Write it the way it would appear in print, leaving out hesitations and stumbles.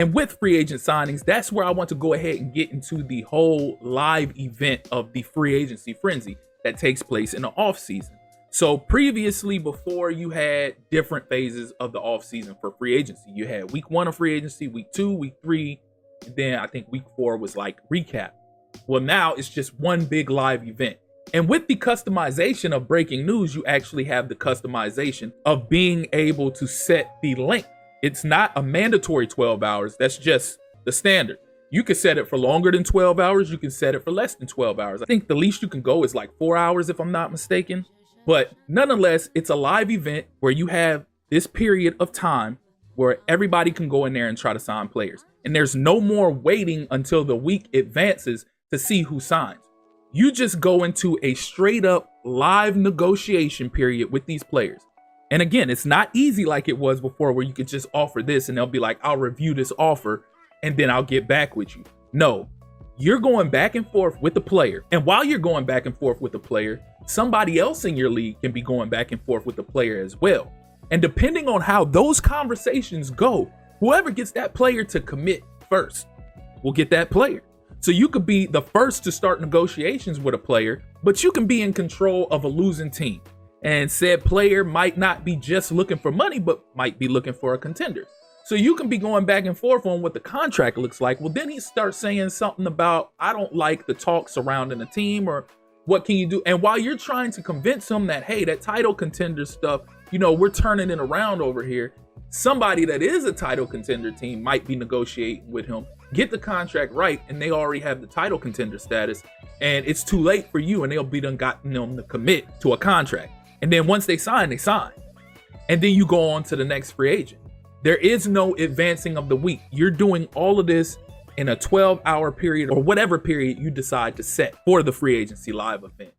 And with free agent signings, that's where I want to go ahead and get into the whole live event of the free agency frenzy that takes place in the offseason. So previously, before, you had different phases of the offseason for free agency. You had week 1 of free agency, week 2, week 3, and then I think week 4 was like recap. Well, now it's just one big live event. And with the customization of breaking news, you actually have the customization of being able to set the length. It's not a mandatory 12 hours. That's just the standard. You can set it for longer than 12 hours. You can set it for less than 12 hours. I think the least you can go is like 4 hours, if I'm not mistaken. But nonetheless, it's a live event where you have this period of time where everybody can go in there and try to sign players. And there's no more waiting until the week advances to see who signs. You just go into a straight up live negotiation period with these players. And again, it's not easy like it was before, where you could just offer this and they'll be like, I'll review this offer and then I'll get back with you. No, you're going back and forth with the player. And while you're going back and forth with the player, somebody else in your league can be going back and forth with the player as well. And depending on how those conversations go, whoever gets that player to commit first will get that player. So you could be the first to start negotiations with a player, but you can be in control of a losing team. And said player might not be just looking for money, but might be looking for a contender. So you can be going back and forth on what the contract looks like. Well, then he starts saying something about, I don't like the talk surrounding the team, or what can you do? And while you're trying to convince him that, hey, that title contender stuff, we're turning it around over here. Somebody that is a title contender team might be negotiating with him, get the contract right, and they already have the title contender status. And it's too late for you, and they'll be done gotten them to commit to a contract. And then once they sign, they sign. And then you go on to the next free agent. There is no advancing of the week. You're doing all of this in a 12-hour period, or whatever period you decide to set for the free agency live event.